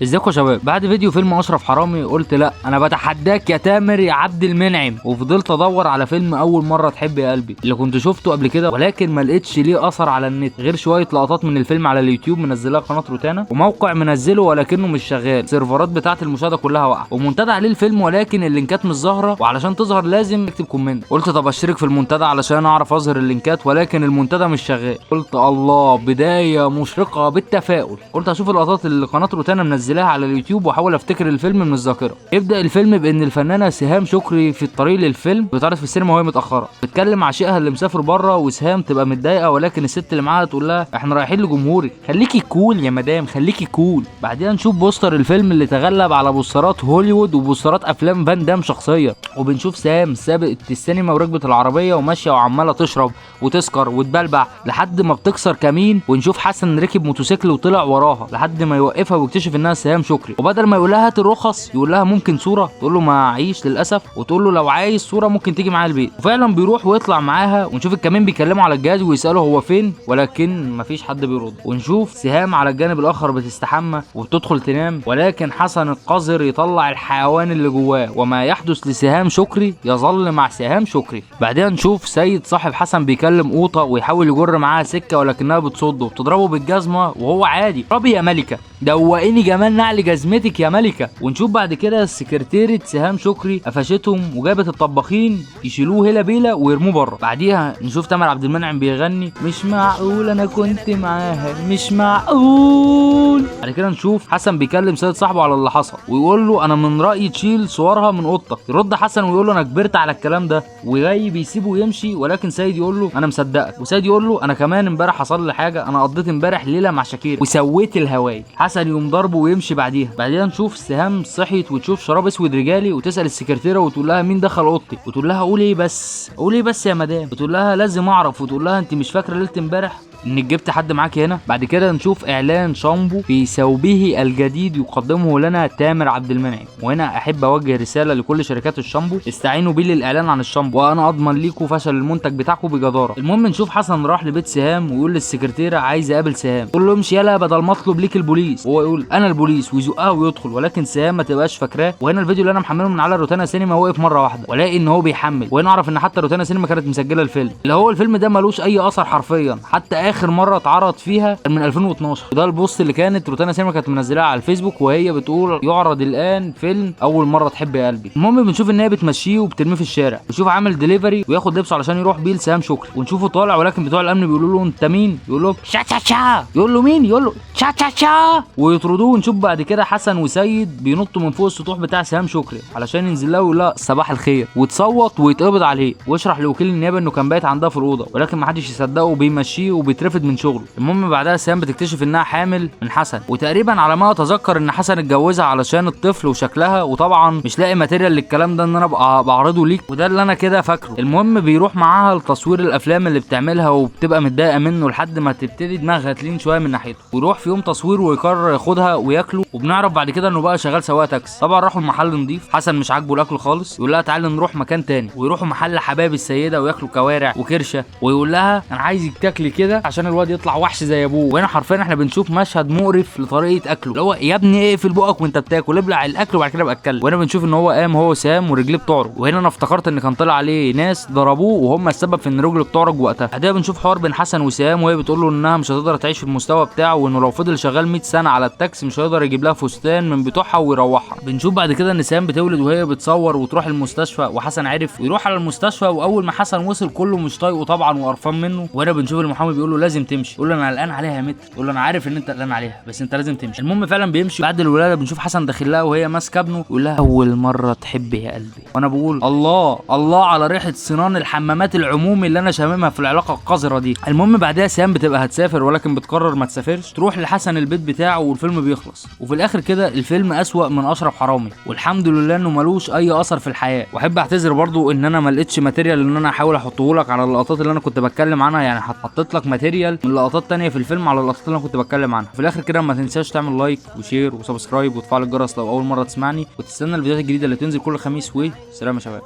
ازيكم يا شباب؟ بعد فيديو فيلم اشرف حرامي قلت لا انا بتحداك يا تامر يا عبد المنعم، وفضلت ادور على فيلم اول مره تحب يا قلبي اللي كنت شفته قبل كده، ولكن ما لقيتش ليه اثر على النت غير شويه لقطات من الفيلم على اليوتيوب منزلها قناه روتانا، وموقع منزله ولكنه مش شغال، السيرفرات بتاعه المشاهده كلها واقعه، ومنتدى عليه الفيلم ولكن اللينكات مش ظاهره، وعلشان تظهر لازم تكتب كومنت. قلت طب اشترك في المنتدى علشان اعرف اظهر اللينكات، ولكن المنتدى مش شغال. قلت الله، بدايه مشرقه بالتفاؤل. قلت اشوف اللقطات اللي قناه روتانا منزلها على اليوتيوب واحاول افتكر الفيلم من الذاكره. يبدا الفيلم بان الفنانه سهام شكري في الطريق للفيلم بتعرض في السينما وهي متاخره، بتكلم عشيقها اللي مسافر بره، وسهام تبقى متضايقه، ولكن الست اللي معاها تقول لها احنا رايحين لجمهورك، خليكي كول يا مدام، خليكي كول. بعدين نشوف بوستر الفيلم اللي تغلب على بوسترات هوليوود وبوسترات افلام فان دام شخصيا، وبنشوف سهام سابقت السينما وركبت العربيه وماشيه وعماله تشرب وتسكر وتبلبع لحد ما بتكسر كمين، ونشوف حسن ركب موتوسيكل وطلع وراها لحد ما يوقفها ويكتشف انها سهام شكري، وبدل ما يقول لها هات الرخص يقول لها ممكن صوره، تقول له ما عيش للاسف، وتقول له لو عايز صوره ممكن تيجي معايا البيت، وفعلا بيروح ويطلع معاها، ونشوف الكمين بيكلموا على الجهاز ويساله هو فين، ولكن مفيش حد بيرد، ونشوف سهام على الجانب الاخر بتستحمى وبتدخل تنام، ولكن حسن القذر يطلع الحيوان اللي جواه، وما يحدث لسهام شكري يظل مع سهام شكري. بعدين نشوف سيد صاحب حسن بيكلم قوطه ويحاول يجر معاها سكه، ولكنها بتصده وبتضربه بالجزمه وهو عادي، ربي يا ملكه دوقيني جمال نعل جزمتك يا ملكه. ونشوف بعد كده السكرتيرة سهام شكري قفشتهم وجابت الطباخين يشيلوه هلا بيلا ويرموه بره. بعديها نشوف تامر عبد المنعم بيغني مش معقول انا كنت معاها مش معقول. بعد كده نشوف حسن بيكلم سيد صاحبه على اللي حصل ويقول له انا من رايي تشيل صورها من اوضتك، يرد حسن ويقول له انا كبرت على الكلام ده، وجاي بيسيبه يمشي، ولكن سيد يقول له انا مصدقك، وسيد يقول له انا كمان امبارح حصل لي حاجه، انا قضيت امبارح ليله مع شاكير وسويت الهواي. حسن يقوم ضربه ويمشي. بعديها نشوف سهام صحيت وتشوف شراب اسود رجالي وتسال السكرتيره وتقول لها مين دخل اوضتي، وتقول لها قولي ايه بس يا مدام، وتقول لها لازم اعرف، وتقول لها انت مش فاكره ليله امبارح انك جبت حد معاكي هنا. بعد كده نشوف اعلان شامبو في ثوبه الجديد يقدمه لنا تامر عبد المنعم، وهنا احب اوجه رساله لكل شركات الشامبو استعينوا بيه للاعلان عن الشامبو، وانا اضمن ليكم فشل المنتج بتاعكم بجداره. المهم نشوف حسن راح لبيت سهام ويقول للسكرتيره عايز اقابل سهام، تقول له امشي يلا بدل ما اطلب ليك البوليس، وهو يقول انا البوليس ويزقها ويدخل، ولكن سهام ما تبقاش فاكراه. وهنا الفيديو اللي انا محمله من على روتانا سينما وقف مره واحده، والاقي ان هو بيحمل، وهنا اعرف ان حتى روتانا سينما كانت مسجله الفيلم، اللي هو الفيلم ده ملوش اي اثر حرفيا، حتى اخر مره اتعرض فيها من 2012. وده البوست اللي كانت روتانا سينما كانت منزلها على الفيسبوك وهي بتقول يعرض الان فيلم اول مره تحب يا قلبي. المهم بنشوف ان هي بتمشيه وبترميه في الشارع، ونشوف عامل دليفري وياخد لبسه علشان يروح بيه لسهام شكري، ونشوفه طالع، ولكن بتوع الامن بيقولوا له انت مين، يقول له شا شا شا، يقول له مين، يقول له شا شا شا، ويطردوه. ونشوف بعد كده حسن وسيد بينطوا من فوق السطوح بتاع سهام شكري علشان ينزل له ويقول لها صباح الخير، وتصوت ويتقبض عليه، ويشرح لوكيل النيابه انه كان بايت عندها في الاوضه، ولكن محدش يصدقه وبيمشيه وبيترفد من شغله. المهم بعدها سهام بتكتشف انها حامل من حسن، وتقريبا على ما اتذكر ان حسن اتجوزها علشان الطفل وشكلها، وطبعا مش لاقي ماتيريال للكلام ده ان انا ابقى بعرضه ليك، وده اللي انا كده فاكره. المهم بيروح معاها لتصوير الافلام اللي بتعملها وبتبقى متضايقه منه لحد ما تبتدي دماغها تلين شويه من ناحيته، ويروح في يوم تصوير ويقرر ياخدها وياكله، وبنعرف بعد كده انه بقى شغال سواق تاكسي. طبعا راحوا المحل نضيف، حسن مش عاجبه الاكل خالص، يقول لها تعالى نروح مكان تاني، ويروحوا محل حباب السيده وياكلوا كوارع وكرشه، ويقول لها انا عايزك تاكلي كده عشان الواد يطلع وحش زي ابوه. وهنا حرفيا احنا بنشوف مشهد مقرف لطريقه اكله، اللي هو يا ابني اقفل بقك وانت بتاكل، ابلع الاكل وبعد كده ابقى اتكلم. وهنا بنشوف ان هو قام هو وسام ورجليه بتعرج، وهنا انا افتكرت ان كان طلع عليه ناس ضربوه وهم السبب في ان رجله بتعرج وقتها. بعدها بنشوف حوار بين حسن وسام، وهي بتقول له انها مش هتقدر تعيش في المستوى بتاعه، وانه لو فضل شغال 100 سنه على التاكسي مش هيقدر يجيب لها فستان من بتوعها ويروحها. بنشوف بعد كده ان سام بتولد وهي بتصور وتروح المستشفى، وحسن عرف ويروح على المستشفى، واول ما حسن وصل كله مش طايقه طبعا وقرفان منه. وهنا بنشوف المحامي بيقول له لازم تمشي، يقول له انا قلقان عليها يا متر، يقول له انا عارف ان انت قلقان عليها بس انت لازم تمشي. المهم فعلا بيمشي. بعد الولاده بنشوف حسن داخل لها وهي ماسكه ابنه، يقول لها اول مره تحب يا قلبي، وانا بقول الله الله على ريحه صنان الحمامات العمومي اللي انا شاممها في العلاقه القذره دي. المهم بعدها سام بتبقى هتسافر ولكن بتقرر ما تسافرش، تروح لحسن البيت بتاعه والفيلم بيخلص. وفي الاخر كده الفيلم اسوأ من اشرف حرامي، والحمد لله انه ملوش اي اثر في الحياه. واحب اعتذر برضو ان انا ما لقيتش ماتيريال ان انا احاول احطه لك على اللقطات اللي انا كنت بتكلم عنها، يعني حطيت لك ماتيريال من لقطات تانية في الفيلم على اللقطات اللي انا كنت بتكلم عنها. في الاخر كده ما تنساش تعمل لايك وشير وسبسكرايب وتفعل الجرس لو اول مره تسمعني، وتستنى الفيديوهات الجديده اللي تنزل كل خميس. وسلام يا شباب.